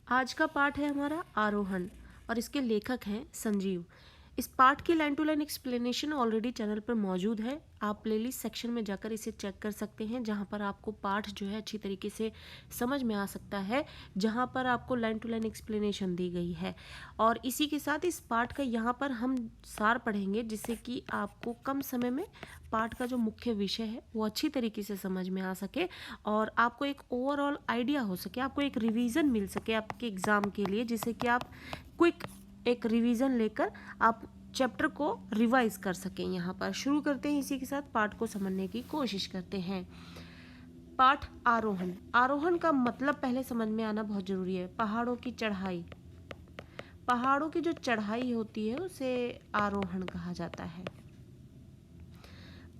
आज का पाठ है हमारा आरोहण और इसके लेखक हैं संजीव। इस पाठ की line to line explanation already channel पर मौजूद है। आप प्लेलिस्ट सेक्शन में जाकर इसे चेक कर सकते हैं, जहां पर आपको पाठ जो है अच्छी तरीके से समझ में आ सकता है, जहां पर आपको लाइन टू लाइन एक्सप्लेनेशन दी गई है। और इसी के साथ इस पाठ का यहाँ पर हम सार पढ़ेंगे, जिससे कि आपको कम समय में पाठ का जो मुख्य विषय है वो अच्छी तरीके से समझ में आ सके और आपको एक ओवरऑल आइडिया हो सके, आपको एक रिवीजन मिल सके आपके एग्ज़ाम के लिए, जिससे कि आप क्विक एक रिवीजन लेकर आप चैप्टर को रिवाइज कर सकें। यहाँ पर शुरू करते हैं, इसी के साथ पाठ को समझने की कोशिश करते हैं। पाठ आरोहण। आरोहण का मतलब पहले समझ में आना बहुत जरूरी है। पहाड़ों की चढ़ाई, पहाड़ों की जो चढ़ाई होती है उसे आरोहण कहा जाता है।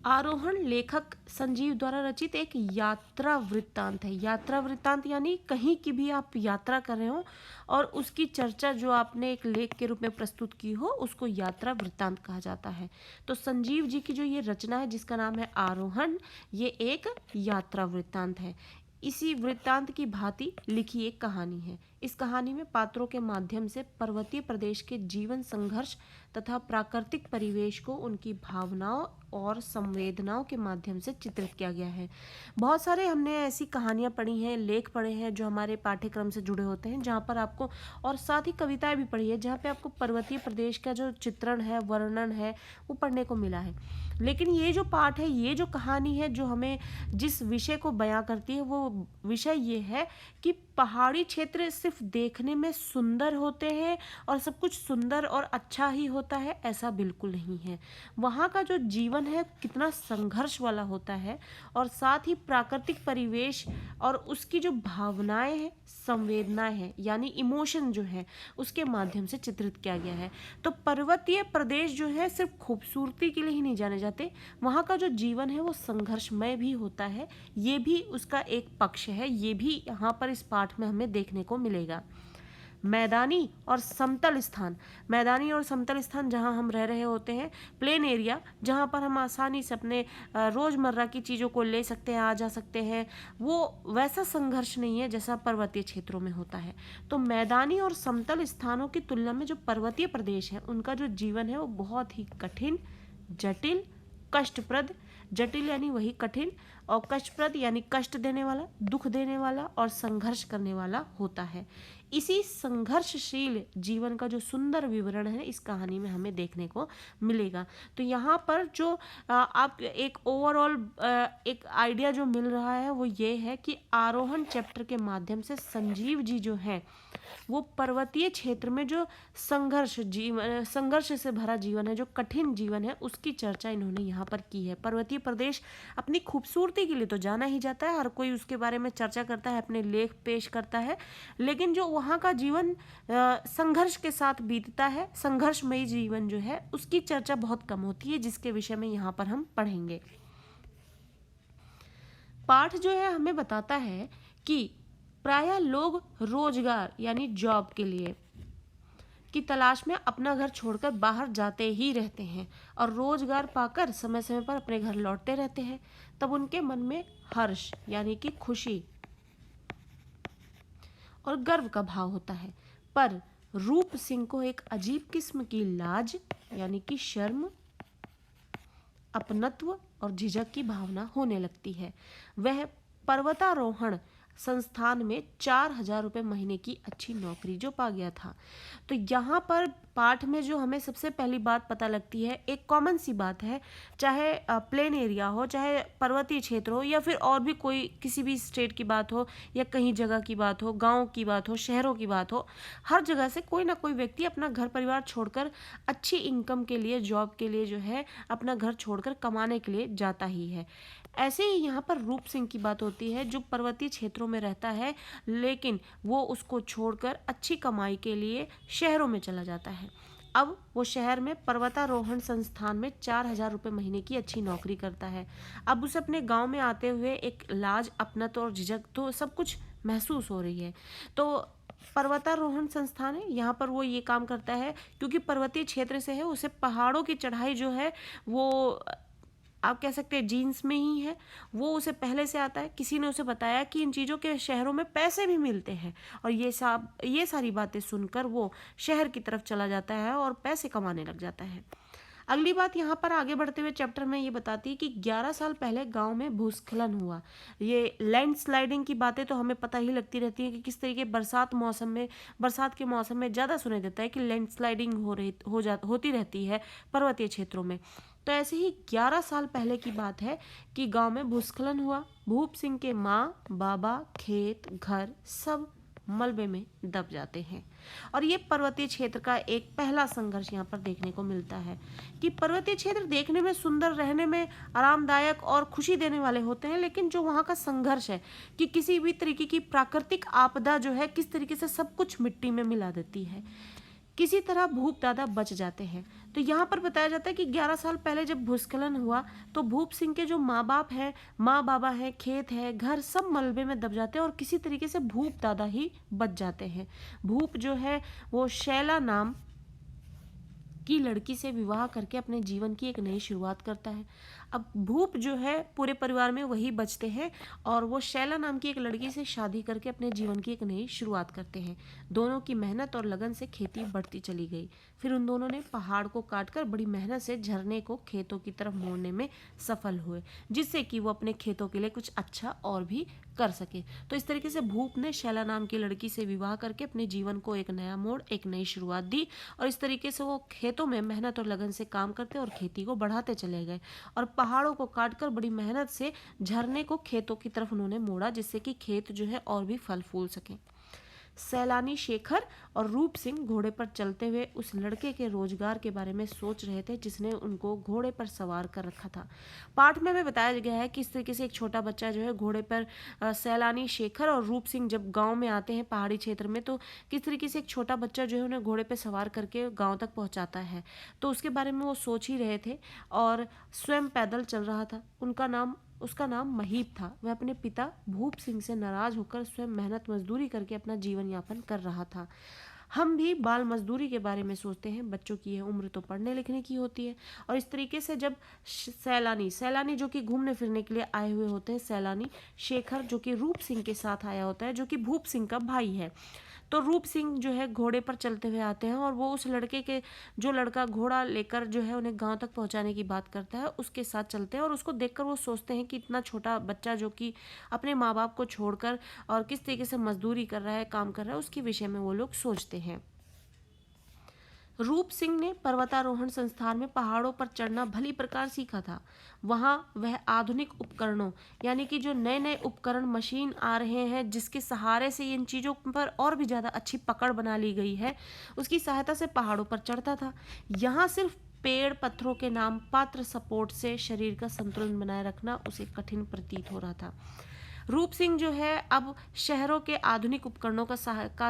आरोहण लेखक संजीव द्वारा रचित एक यात्रा वृत्तांत है। यात्रा वृत्तांत यानी कहीं की भी आप यात्रा कर रहे हो और उसकी चर्चा जो आपने एक लेख के रूप में प्रस्तुत की हो, उसको यात्रा वृत्तांत कहा जाता है। तो संजीव जी की जो ये रचना है, जिसका नाम है आरोहण, ये एक यात्रा वृत्तांत है। इसी वृत्तांत की भांति लिखी एक कहानी है। इस कहानी में पात्रों के माध्यम से पर्वतीय प्रदेश के जीवन संघर्ष तथा प्राकृतिक परिवेश को उनकी भावनाओं और संवेदनाओं के माध्यम से चित्रित किया गया है। बहुत सारे हमने ऐसी कहानियाँ पढ़ी हैं, लेख पढ़े हैं जो हमारे पाठ्यक्रम से जुड़े होते हैं, जहाँ पर आपको, और साथ ही कविताएं भी पढ़ी है जहाँ पे आपको पर्वतीय प्रदेश का जो चित्रण है, वर्णन है, वो पढ़ने को मिला है। लेकिन ये जो पाठ है, ये जो कहानी है, जो हमें जिस विषय को बयां करती है, वो विषय ये है कि पहाड़ी क्षेत्र सिर्फ देखने में सुंदर होते हैं और सब कुछ सुंदर और अच्छा ही होता है, ऐसा बिल्कुल नहीं है। वहाँ का जो जीवन है कितना संघर्ष वाला होता है, और साथ ही प्राकृतिक परिवेश और उसकी जो भावनाएं हैं, संवेदनाएं हैं, यानी इमोशन जो है, उसके माध्यम से चित्रित किया गया है। तो पर्वतीय प्रदेश जो है सिर्फ खूबसूरती के लिए ही नहीं जाने जाते, वहाँ का जो जीवन है वो संघर्षमय भी होता है। ये भी उसका एक पक्ष है, ये भी यहाँ पर इस पाठ में हमें देखने को मिलेगा। मैदानी और समतल स्थान, मैदानी और समतल स्थान जहाँ हम रह रहे होते हैं, प्लेन एरिया, जहाँ पर हम आसानी से अपने रोज़मर्रा की चीज़ों को ले सकते हैं, आ जा सकते हैं, वो वैसा संघर्ष नहीं है जैसा पर्वतीय क्षेत्रों में होता है। तो मैदानी और समतल स्थानों की तुलना में जो पर्वतीय प्रदेश है, उनका जो जीवन है वो बहुत ही कठिन, जटिल, कष्टप्रद, जटिल यानी वही कठिन, और कष्टप्रद यानी कष्ट देने वाला, दुख देने वाला और संघर्ष करने वाला होता है। इसी संघर्षशील जीवन का जो सुंदर विवरण है इस कहानी में हमें देखने को मिलेगा। तो यहाँ पर जो आप एक ओवरऑल एक आइडिया जो मिल रहा है वो ये है कि आरोहण चैप्टर के माध्यम से संजीव जी जो है वो पर्वतीय क्षेत्र में जो संघर्ष से भरा जीवन है, जो कठिन जीवन है, उसकी चर्चा इन्होंने यहाँ पर की है। पर्वतीय प्रदेश अपनी खूबसूरती के लिए तो जाना ही जाता है, हर कोई उसके बारे में चर्चा करता है, अपने लेख पेश करता है, लेकिन जो वहाँ का जीवन संघर्ष के साथ बीतता है, संघर्षमयी जीवन जो है, उसकी चर्चा बहुत कम होती है, जिसके विषय में यहाँ पर हम पढ़ेंगे। पाठ जो है हमें बताता है कि प्रायः लोग रोजगार यानी जॉब के लिए की तलाश में अपना घर छोड़कर बाहर जाते ही रहते हैं और रोजगार पाकर समय समय पर अपने घर लौटते रहते हैं। तब उनके मन में हर्ष यानी कि खुशी और गर्व का भाव होता है। पर रूप सिंह को एक अजीब किस्म की लाज यानी कि शर्म, अपनत्व और झिझक की भावना होने लगती है। वह पर्वतारोहण संस्थान में 4,000 रुपये महीने की अच्छी नौकरी जो पा गया था। तो यहाँ पर पाठ में जो हमें सबसे पहली बात पता लगती है, एक कॉमन सी बात है, चाहे प्लेन एरिया हो, चाहे पर्वतीय क्षेत्र हो, या फिर और भी कोई किसी भी स्टेट की बात हो, या कहीं जगह की बात हो, गाँव की बात हो, शहरों की बात हो, हर जगह से कोई ना कोई व्यक्ति अपना घर परिवार छोड़कर अच्छी इनकम के लिए, जॉब के लिए जो है अपना घर छोड़कर कमाने के लिए जाता ही है। ऐसे ही यहाँ पर रूप सिंह की बात होती है, जो पर्वतीय क्षेत्रों में रहता है, लेकिन वो उसको छोड़कर अच्छी कमाई के लिए शहरों में चला जाता है। अब वो शहर में पर्वतारोहण संस्थान में 4,000 रुपये महीने की अच्छी नौकरी करता है। अब उसे अपने गांव में आते हुए एक लाज, अपनत्व और झिझक तो सब कुछ महसूस हो रही है। तो पर्वतारोहण संस्थान है, यहाँ पर वो ये काम करता है, क्योंकि पर्वतीय क्षेत्र से है, उसे पहाड़ों की चढ़ाई जो है वो आप कह सकते हैं जीन्स में ही है, वो उसे पहले से आता है। किसी ने उसे बताया कि इन चीज़ों के शहरों में पैसे भी मिलते हैं, और ये सारी बातें सुनकर वो शहर की तरफ चला जाता है और पैसे कमाने लग जाता है। अगली बात यहाँ पर आगे बढ़ते हुए चैप्टर में ये बताती है कि 11 साल पहले गांव में भूस्खलन हुआ। ये लैंडस्लाइडिंग की बातें तो हमें पता ही लगती रहती है कि किस तरीके बरसात के मौसम में ज़्यादा सुनाई देता है कि लैंडस्लाइडिंग होती रहती है पर्वतीय क्षेत्रों में। तो ऐसे ही 11 साल पहले की बात है कि गांव में भूस्खलन हुआ। भूप सिंह के माँ, बाबा, खेत, घर सब मलबे में दब जाते हैं। और ये पर्वतीय क्षेत्र का एक पहला संघर्ष यहाँ पर देखने को मिलता है कि पर्वतीय क्षेत्र देखने में सुंदर, रहने में आरामदायक और खुशी देने वाले होते हैं, लेकिन जो वहाँ का संघर्ष है कि किसी भी तरीके की प्राकृतिक आपदा जो है किस तरीके से सब कुछ मिट्टी में मिला देती है। किसी तरह भूप दादा बच जाते हैं। तो यहाँ पर बताया जाता है कि 11 साल पहले जब भूस्खलन हुआ तो भूप सिंह के जो माँ बाबा हैं, खेत है, घर सब मलबे में दब जाते हैं और किसी तरीके से भूप दादा ही बच जाते हैं। भूप जो है वो शैला नाम की लड़की से विवाह करके अपने जीवन की एक नई शुरुआत करता है। अब भूप जो है पूरे परिवार में वही बचते हैं और वो शैला नाम की एक लड़की से शादी करके अपने जीवन की एक नई शुरुआत करते हैं। दोनों की मेहनत और लगन से खेती बढ़ती चली गई। फिर उन दोनों ने पहाड़ को काटकर बड़ी मेहनत से झरने को खेतों की तरफ मोड़ने में सफल हुए, जिससे कि वो अपने खेतों के लिए कुछ अच्छा और भी कर सके। तो इस तरीके से भूप ने शैला नाम की लड़की से विवाह करके अपने जीवन को एक नया मोड़, एक नई शुरुआत दी और इस तरीके से वो खेतों में मेहनत और लगन से काम करते और खेती को बढ़ाते चले गए और पहाड़ों को काटकर बड़ी मेहनत से झरने को खेतों की तरफ उन्होंने मोड़ा, जिससे कि खेत जो है और भी फल फूल सके। सैलानी शेखर और रूप सिंह घोड़े पर चलते हुए उस लड़के के रोजगार के बारे में सोच रहे थे जिसने उनको घोड़े पर सवार कर रखा था। पाठ में हमें बताया गया है कि इस तरीके से एक छोटा बच्चा जो है घोड़े पर सैलानी शेखर और रूप सिंह जब गांव में आते हैं पहाड़ी क्षेत्र में, तो किस तरीके से एक छोटा बच्चा जो है उन्हें घोड़े पर सवार करके गाँव तक पहुँचाता है। तो उसके बारे में वो सोच ही रहे थे और स्वयं पैदल चल रहा था। उसका नाम महीप था। वह अपने पिता भूप सिंह से नाराज होकर स्वयं मेहनत मजदूरी करके अपना जीवन यापन कर रहा था। हम भी बाल मजदूरी के बारे में सोचते हैं, बच्चों की यह उम्र तो पढ़ने लिखने की होती है। और इस तरीके से जब सैलानी जो कि घूमने फिरने के लिए आए हुए होते हैं, सैलानी शेखर जो कि रूप सिंह के साथ आया होता है, जो कि भूप सिंह का भाई है। तो रूप सिंह जो है घोड़े पर चलते हुए आते हैं और वो उस लड़के के, जो लड़का घोड़ा लेकर जो है उन्हें गांव तक पहुंचाने की बात करता है, उसके साथ चलते हैं और उसको देखकर वो सोचते हैं कि इतना छोटा बच्चा जो कि अपने माँ बाप को छोड़कर और किस तरीके से मजदूरी कर रहा है, काम कर रहा है, उसके विषय में वो लोग सोचते हैं। रूप सिंह ने पर्वतारोहण संस्थान में पहाड़ों पर चढ़ना भली प्रकार सीखा था। वहाँ वह आधुनिक उपकरणों, यानी कि जो नए नए उपकरण मशीन आ रहे हैं जिसके सहारे से इन चीज़ों पर और भी ज़्यादा अच्छी पकड़ बना ली गई है, उसकी सहायता से पहाड़ों पर चढ़ता था। यहाँ सिर्फ पेड़ पत्थरों के नाम पात्र सपोर्ट से शरीर का संतुलन बनाए रखना उसे कठिन प्रतीत हो रहा था। रूप सिंह जो है अब शहरों के आधुनिक उपकरणों का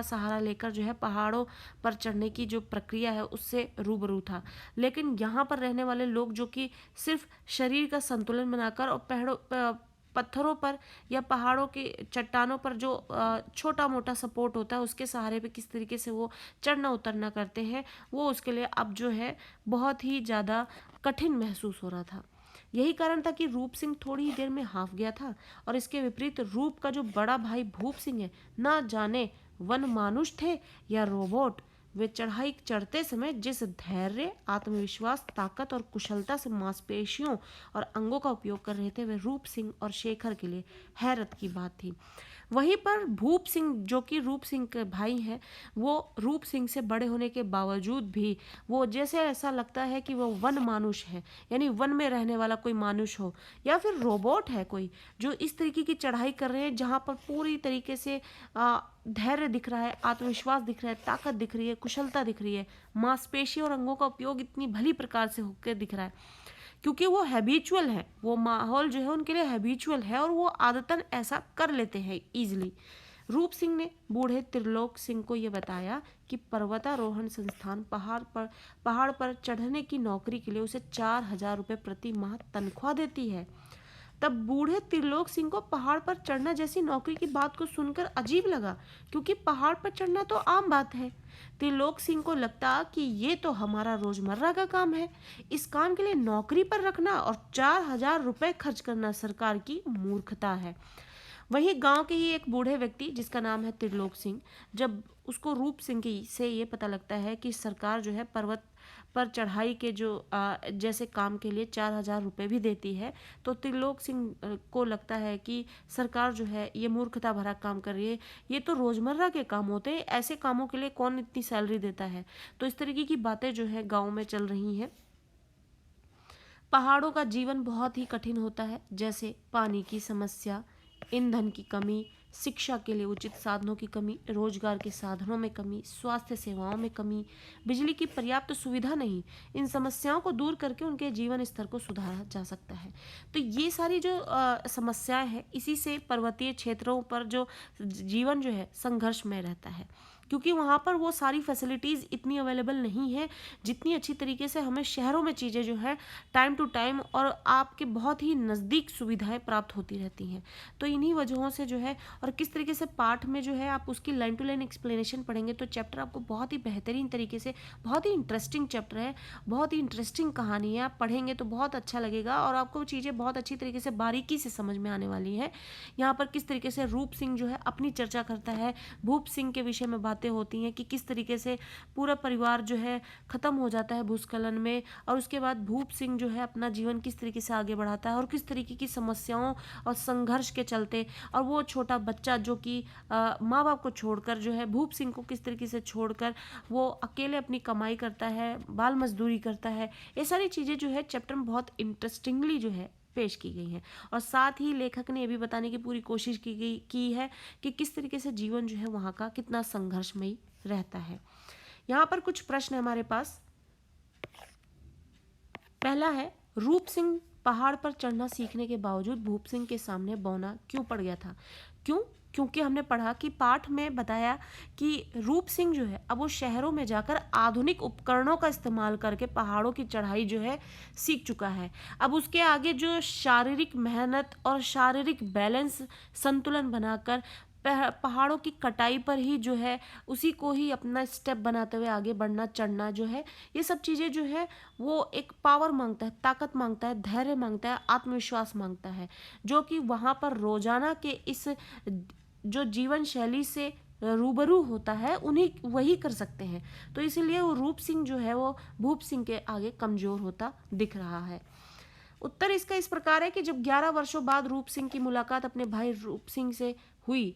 सहारा लेकर जो है पहाड़ों पर चढ़ने की जो प्रक्रिया है उससे रूबरू था, लेकिन यहाँ पर रहने वाले लोग जो कि सिर्फ शरीर का संतुलन बनाकर और पत्थरों पर या पहाड़ों के चट्टानों पर जो छोटा मोटा सपोर्ट होता है उसके सहारे पे किस तरीके से वो चढ़ना उतरना करते हैं, वो उसके लिए अब जो है बहुत ही ज़्यादा कठिन महसूस हो रहा था। यही कारण था कि रूप सिंह थोड़ी ही देर में हाफ गया था और इसके विपरीत रूप का जो बड़ा भाई भूप सिंह है, ना जाने वन मानुष थे या रोबोट, वे चढ़ाई चढ़ते समय जिस धैर्य, आत्मविश्वास, ताकत और कुशलता से मांसपेशियों और अंगों का उपयोग कर रहे थे, वे रूप सिंह और शेखर के लिए हैरत की बात थी। वहीं पर भूप सिंह जो कि रूप सिंह के भाई हैं, वो रूप सिंह से बड़े होने के बावजूद भी वो जैसे ऐसा लगता है कि वो वन मानुष है, यानी वन में रहने वाला कोई मानुष हो या फिर रोबोट है कोई, जो इस तरीके की चढ़ाई कर रहे हैं जहाँ पर पूरी तरीके से धैर्य दिख रहा है, आत्मविश्वास दिख रहा है, ताकत दिख रही है, कुशलता दिख रही है, मांसपेशी और अंगों का उपयोग इतनी भली प्रकार से होकर दिख रहा है, क्योंकि वो हैबिचुअल है, वो माहौल जो है उनके लिए हैबिचुअल है और वो आदतन ऐसा कर लेते हैं इजीली। रूप सिंह ने बूढ़े त्रिलोक सिंह को ये बताया कि पर्वतारोहण संस्थान पहाड़ पर चढ़ने की नौकरी के लिए उसे 4,000 रुपये प्रति माह तनख्वाह देती है। तब बूढ़े त्रिलोक सिंह को पहाड़ पर चढ़ना जैसी नौकरी की बात को सुनकर अजीब लगा, क्योंकि पहाड़ पर चढ़ना तो आम बात है। त्रिलोक सिंह को लगता कि ये तो हमारा रोजमर्रा का काम है, इस काम के लिए नौकरी पर रखना और 4,000 रुपए खर्च करना सरकार की मूर्खता है। वहीं गांव के ही एक बूढ़े व्यक्ति जिसका नाम है त्रिलोक सिंह, जब उसको रूप सिंह की से ये पता लगता है कि सरकार जो है पर्वत पर चढ़ाई के जो जैसे काम के लिए 4,000 रुपए भी देती है, तो त्रिलोक सिंह को लगता है कि सरकार जो है ये मूर्खता भरा काम कर रही है, ये तो रोजमर्रा के काम होते हैं, ऐसे कामों के लिए कौन इतनी सैलरी देता है। तो इस तरीके की बातें जो है गाँव में चल रही हैं। पहाड़ों का जीवन बहुत ही कठिन होता है, जैसे पानी की समस्या, ईंधन की कमी, शिक्षा के लिए उचित साधनों की कमी, रोजगार के साधनों में कमी, स्वास्थ्य सेवाओं में कमी, बिजली की पर्याप्त सुविधा नहीं। इन समस्याओं को दूर करके उनके जीवन स्तर को सुधारा जा सकता है। तो ये सारी जो समस्याएं हैं, इसी से पर्वतीय क्षेत्रों पर जो जीवन जो है संघर्ष में रहता है, क्योंकि वहाँ पर वो सारी फैसिलिटीज़ इतनी अवेलेबल नहीं है जितनी अच्छी तरीके से हमें शहरों में चीज़ें जो है टाइम टू टाइम और आपके बहुत ही नज़दीक सुविधाएं प्राप्त होती रहती हैं। तो इन्हीं वजहों से जो है, और किस तरीके से पाठ में जो है आप उसकी लाइन टू लाइन एक्सप्लेनेशन पढ़ेंगे तो चैप्टर आपको बहुत ही बेहतरीन तरीके से, बहुत ही इंटरेस्टिंग चैप्टर है, बहुत ही इंटरेस्टिंग कहानी है, आप पढ़ेंगे तो बहुत अच्छा लगेगा और आपको चीज़ें बहुत अच्छी तरीके से बारीकी से समझ में आने वाली है। यहाँ पर किस तरीके से रूप सिंह जो है अपनी चर्चा करता है, भूप सिंह के विषय में बातें होती हैं कि किस तरीके से पूरा परिवार जो है ख़त्म हो जाता है भूस्खलन में, और उसके बाद भूप सिंह जो है अपना जीवन किस तरीके से आगे बढ़ाता है और किस तरीके की समस्याओं और संघर्ष के चलते, और वो छोटा बच्चा जो कि माँ बाप को छोड़कर जो है भूप सिंह को किस तरीके से छोड़कर वो अकेले अपनी कमाई करता है, बाल मजदूरी करता है। ये सारी चीज़ें जो है चैप्टर में बहुत इंटरेस्टिंगली जो है पेश की गई हैं। और साथ ही लेखक ने ये भी बताने की पूरी कोशिश की है कि किस तरीके से जीवन जो है वहाँ का कितना संघर्षमयी रहता है। यहाँ पर कुछ प्रश्न हमारे पास। पहला है, रूप सिंह पहाड़ पर चढ़ना सीखने के बावजूद भूप सिंह के सामने बौना क्यों पड़ गया था? क्यों? क्योंकि हमने पढ़ा कि पाठ में बताया कि रूप सिंह जो है अब वो शहरों में जाकर आधुनिक उपकरणों का इस्तेमाल करके पहाड़ों की चढ़ाई जो है सीख चुका है। अब उसके आगे जो शारीरिक मेहनत और शारीरिक बैलेंस संतुलन बनाकर पहाड़ों की कटाई पर ही जो है उसी को ही अपना स्टेप बनाते हुए आगे बढ़ना, चढ़ना जो है, ये सब चीज़ें जो है वो एक पावर मांगता है, ताकत मांगता है, धैर्य मांगता है, आत्मविश्वास मांगता है, जो कि वहाँ पर रोजाना के इस जो जीवन शैली से रूबरू होता है उन्हीं वही कर सकते हैं। तो इसीलिए वो रूप सिंह जो है वो भूप सिंह के आगे कमजोर होता दिख रहा है। उत्तर इसका इस प्रकार है कि जब 11 वर्षों बाद रूप सिंह की मुलाकात अपने भाई रूप सिंह से हुई,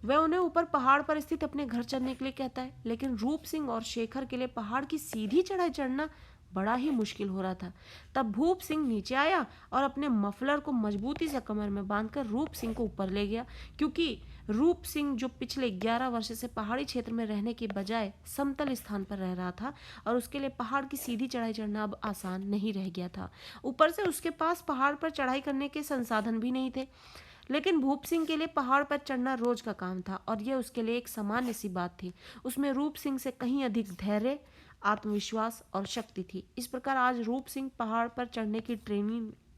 वह उन्हें ऊपर पहाड़ पर स्थित अपने घर चढ़ने के लिए कहता है, लेकिन रूप सिंह और शेखर के लिए पहाड़ की सीधी चढ़ाई चढ़ना बड़ा ही मुश्किल हो रहा था। तब भूप सिंह नीचे आया और अपने मफलर को मजबूती से कमर में बांधकर रूप सिंह को ऊपर ले गया, क्योंकि रूप सिंह जो पिछले 11 वर्ष से पहाड़ी क्षेत्र में रहने के बजाय समतल स्थान पर रह रहा था और उसके लिए पहाड़ की सीधी चढ़ाई चढ़ना अब आसान नहीं रह गया था। ऊपर से उसके पास पहाड़ पर चढ़ाई करने के संसाधन भी नहीं थे। लेकिन भूप सिंह के लिए पहाड़ पर चढ़ना रोज का काम था और यह उसके लिए एक सामान्य सी बात थी। उसमें रूप सिंह से कहीं अधिक धैर्य, आत्मविश्वास और शक्ति थी। इस प्रकार आज रूप सिंह पहाड़ पर चढ़ने की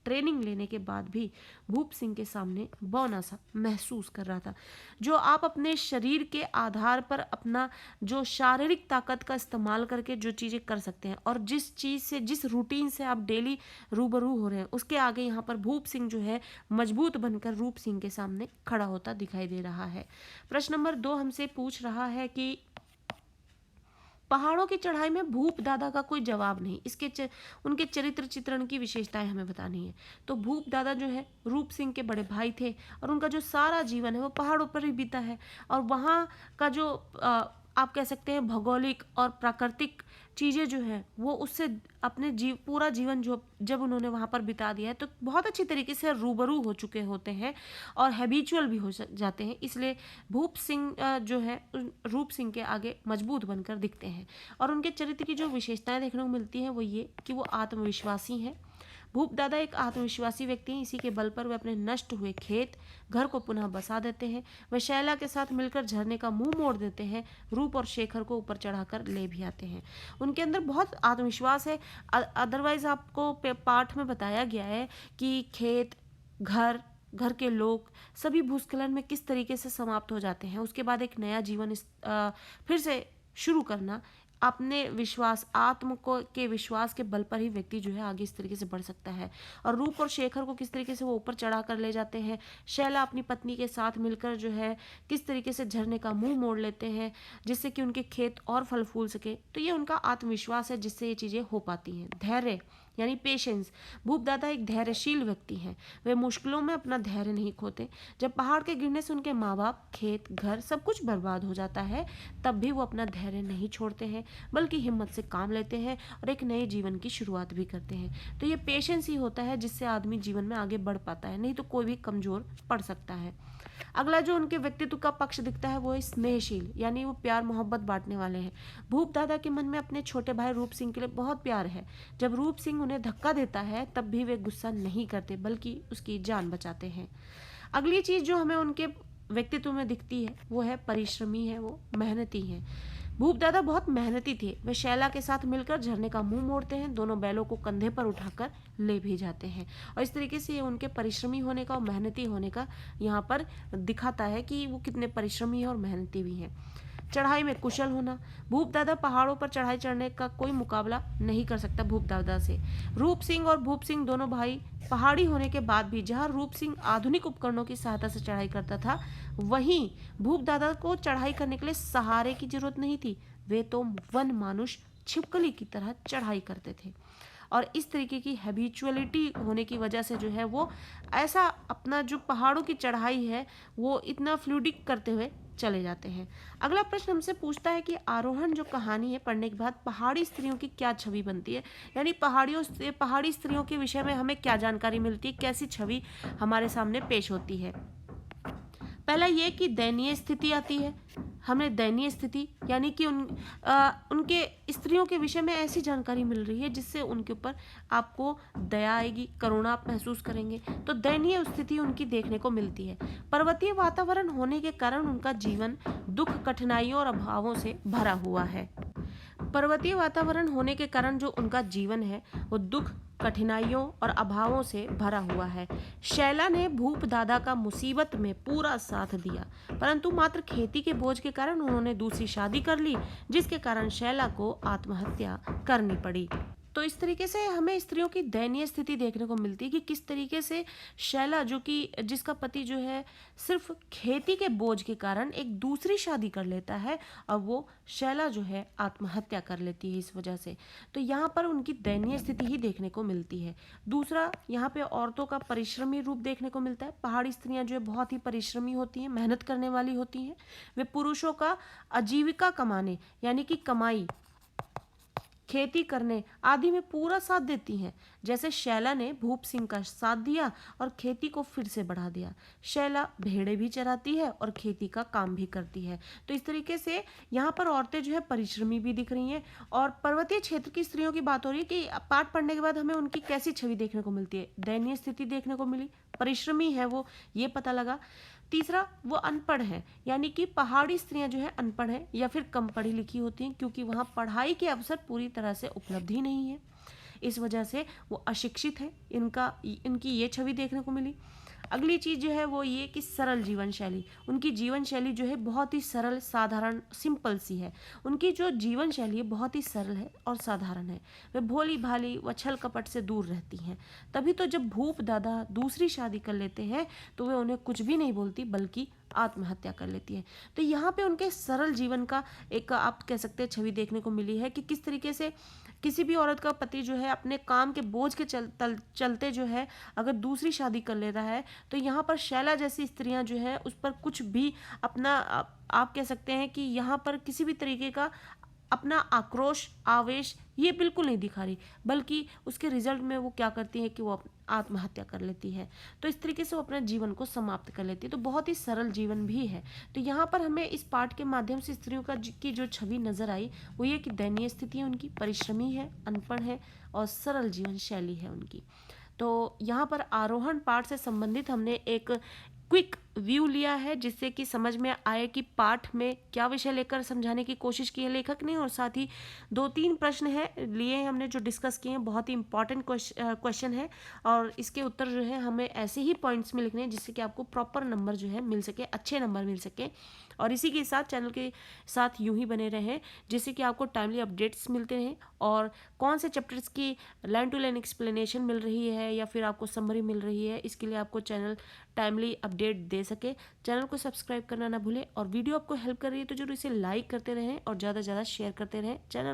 ट्रेनिंग लेने के बाद भी भूप सिंह के सामने बौना सा महसूस कर रहा था। जो आप अपने शरीर के आधार पर अपना जो शारीरिक ताकत का इस्तेमाल करके जो चीज़ें कर सकते हैं और जिस चीज़ से, जिस रूटीन से आप डेली रूबरू हो रहे हैं, उसके आगे यहाँ पर भूप सिंह जो है मजबूत बनकर रूप सिंह के सामने खड़ा होता दिखाई दे रहा है। प्रश्न नंबर 2 हमसे पूछ रहा है कि पहाड़ों की चढ़ाई में भूप दादा का कोई जवाब नहीं, उनके चरित्र चित्रण की विशेषताएं हमें बतानी है। तो भूप दादा जो है रूप सिंह के बड़े भाई थे और उनका जो सारा जीवन है वो पहाड़ों पर ही बीता है, और वहाँ का जो आप कह सकते हैं भौगोलिक और प्राकृतिक चीज़ें जो है वो उससे अपने पूरा जीवन जो जब उन्होंने वहाँ पर बिता दिया है तो बहुत अच्छी तरीके से रूबरू हो चुके होते हैं और हैबिचुअल भी हो जाते हैं। इसलिए भूप सिंह जो है रूप सिंह के आगे मजबूत बनकर दिखते हैं। और उनके चरित्र की जो विशेषताएं देखने को मिलती हैं वो ये कि वो आत्मविश्वासी हैं, भूप दादा एक आत्मविश्वासी व्यक्ति हैं, इसी के बल पर वे अपने नष्ट हुए खेत घर को पुनः बसा देते हैं। वे शैला के साथ मिलकर झरने का मुंह मोड़ देते हैं, रूप और शेखर को ऊपर चढ़ाकर ले भी आते हैं। उनके अंदर बहुत आत्मविश्वास है। अदरवाइज आपको पाठ में बताया गया है कि खेत, घर, घर के लोग सभी भूस्खलन में किस तरीके से समाप्त हो जाते हैं। उसके बाद एक नया जीवन फिर से शुरू करना, अपने विश्वास, आत्म को के विश्वास के बल पर ही व्यक्ति जो है आगे इस तरीके से बढ़ सकता है। और रूप और शेखर को किस तरीके से वो ऊपर चढ़ा कर ले जाते हैं। शैला अपनी पत्नी के साथ मिलकर जो है किस तरीके से झरने का मुंह मोड़ लेते हैं, जिससे कि उनके खेत और फल फूल सके। तो ये उनका आत्मविश्वास है जिससे ये चीज़ें हो पाती हैं। धैर्य यानी पेशेंस। भूप दादा एक धैर्यशील व्यक्ति हैं। वे मुश्किलों में अपना धैर्य नहीं खोते। जब पहाड़ के गिरने से उनके माँ बाप, खेत, घर सब कुछ बर्बाद हो जाता है, तब भी वो अपना धैर्य नहीं छोड़ते हैं, बल्कि हिम्मत से काम लेते हैं और एक नए जीवन की शुरुआत भी करते हैं। तो ये पेशेंस ही होता है जिससे आदमी जीवन में आगे बढ़ पाता है, नहीं तो कोई भी कमजोर पड़ सकता है। अगला जो उनके व्यक्तित्व का पक्ष दिखता है वो है स्नेहशील, यानी वो प्यार मोहब्बत बांटने वाले हैं। भूप दादा के मन में अपने छोटे भाई रूप सिंह के लिए बहुत प्यार है। जब रूप सिंह उन्हें धक्का देता है तब भी वे गुस्सा नहीं करते, बल्कि उसकी जान बचाते हैं। अगली चीज जो हमें उनके व्यक्तित्व में दिखती है वो है परिश्रमी है, वो मेहनती है। भूप दादा बहुत मेहनती थे। वे शैला के साथ मिलकर झरने का मुंह मोड़ते हैं, दोनों बैलों को कंधे पर उठाकर ले भी जाते हैं। और इस तरीके से ये उनके परिश्रमी होने का और मेहनती होने का यहाँ पर दिखाता है कि वो कितने परिश्रमी हैं और मेहनती भी हैं। चढ़ाई में कुशल होना। भूप दादा पहाड़ों पर चढ़ाई चढ़ने का कोई मुकाबला नहीं कर सकता भूप दादा से। रूप सिंह और भूप सिंह दोनों भाई पहाड़ी होने के बाद भी जहां रूप सिंह आधुनिक उपकरणों की सहायता से चढ़ाई करता था, वहीं भूप दादा को चढ़ाई करने के लिए सहारे की जरूरत नहीं थी। वे तो वन मानुष छिपकली की तरह चढ़ाई करते थे। और इस तरीके की हैबिचुअलिटी होने की वजह से जो है वो ऐसा अपना जो पहाड़ों की चढ़ाई है वो इतना फ्लूडिक करते हुए चले जाते हैं। अगला प्रश्न हमसे पूछता है कि आरोहण जो कहानी है पढ़ने के बाद पहाड़ी स्त्रियों की क्या छवि बनती है, यानी पहाड़ी स्त्रियों के विषय में हमें क्या जानकारी मिलती है, कैसी छवि हमारे सामने पेश होती है। पहला ये कि दयनीय स्थिति आती है। हमें दयनीय स्थिति यानी कि उनके स्त्रियों के विषय में ऐसी जानकारी मिल रही है जिससे उनके ऊपर आपको दया आएगी, करुणा आप महसूस करेंगे। तो दयनीय स्थिति उनकी देखने को मिलती है। पर्वतीय वातावरण होने के कारण उनका जीवन दुख, कठिनाइयों और अभावों से भरा हुआ है। पर्वतीय वातावरण होने के कारण जो उनका जीवन है वो दुख, कठिनाइयों और अभावों से भरा हुआ है। शैला ने भूप दादा का मुसीबत में पूरा साथ दिया, परंतु मात्र खेती के बोझ के कारण उन्होंने दूसरी शादी कर ली, जिसके कारण शैला को आत्महत्या करनी पड़ी। तो इस तरीके से हमें स्त्रियों की दयनीय स्थिति देखने को मिलती है कि किस तरीके से शैला, जो कि जिसका पति जो है सिर्फ खेती के बोझ के कारण एक दूसरी शादी कर लेता है और वो शैला जो है आत्महत्या कर लेती है इस वजह से। तो यहाँ पर उनकी दयनीय स्थिति ही देखने को मिलती है। दूसरा, यहाँ पे औरतों का परिश्रमी रूप देखने को मिलता है। पहाड़ी स्त्रियां जो है बहुत ही परिश्रमी होती हैं, मेहनत करने वाली होती हैं। वे पुरुषों का आजीविका कमाने यानी कि कमाई, खेती करने आदि में पूरा साथ देती हैं। जैसे शैला ने भूप सिंह का साथ दिया और खेती को फिर से बढ़ा दिया। शैला भेड़ें भी चराती है और खेती का काम भी करती है। तो इस तरीके से यहाँ पर औरतें जो है परिश्रमी भी दिख रही हैं। और पर्वतीय क्षेत्र की स्त्रियों की बात हो रही है कि पाठ पढ़ने के बाद हमें उनकी कैसी छवि देखने को मिलती है। दयनीय स्थिति देखने को मिली, परिश्रमी है वो, ये पता लगा। तीसरा, वो अनपढ़ है, यानी कि पहाड़ी स्त्रियां जो है अनपढ़ है या फिर कम पढ़ी लिखी होती हैं, क्योंकि वहाँ पढ़ाई के अवसर पूरी तरह से उपलब्ध ही नहीं है। इस वजह से वो अशिक्षित है। इनकी ये छवि देखने को मिली। अगली चीज जो है वो ये कि सरल जीवन शैली। उनकी जीवन शैली जो है बहुत ही सरल, साधारण, सिंपल सी है। उनकी जो जीवन शैली है बहुत ही सरल है और साधारण है। वे भोली भाली व छल कपट से दूर रहती हैं। तभी तो जब भूप दादा दूसरी शादी कर लेते हैं तो वे उन्हें कुछ भी नहीं बोलती, बल्कि आत्महत्या कर लेती है। तो यहाँ पे उनके सरल जीवन का एक आप कह सकते हैं छवि देखने को मिली है कि किस तरीके से किसी भी औरत का पति जो है अपने काम के बोझ के चलते जो है अगर दूसरी शादी कर लेता है, तो यहाँ पर शैला जैसी स्त्रियां जो है उस पर कुछ भी अपना आप कह सकते हैं कि यहाँ पर किसी भी तरीके का अपना आक्रोश, आवेश ये बिल्कुल नहीं दिखा रही, बल्कि उसके रिजल्ट में वो क्या करती है कि वो आत्महत्या कर लेती है। तो इस तरीके से वो अपने जीवन को समाप्त कर लेती है। तो बहुत ही सरल जीवन भी है। तो यहाँ पर हमें इस पाठ के माध्यम से स्त्रियों की जो छवि नजर आई वो ये कि दयनीय स्थिति है उनकी, परिश्रमी है, अनपढ़ है और सरल जीवन शैली है उनकी। तो यहाँ पर आरोहण पाठ से संबंधित हमने एक क्विक व्यू लिया है, जिससे कि समझ में आए कि पाठ में क्या विषय लेकर समझाने की कोशिश की है लेखक ने। और साथ ही 2-3 प्रश्न है लिए हैं हमने जो डिस्कस किए हैं, बहुत ही इंपॉर्टेंट क्वेश्चन है, और इसके उत्तर जो है हमें ऐसे ही पॉइंट्स में लिखने हैं जिससे कि आपको प्रॉपर नंबर जो है मिल सके, अच्छे नंबर मिल सके। और इसी के साथ चैनल के साथ यूं ही बने रहें, जिससे कि आपको टाइमली अपडेट्स मिलते रहें, और कौन से चैप्टर्स की लाइन टू लाइन एक्सप्लेनेशन मिल रही है या फिर आपको समरी मिल रही है, इसके लिए आपको चैनल टाइमली अपडेट दे सके। चैनल को सब्सक्राइब करना ना भूलें, और वीडियो आपको हेल्प कर रही है तो जरूर इसे लाइक करते रहें और ज़्यादा से ज़्यादा शेयर करते रहें। चैनल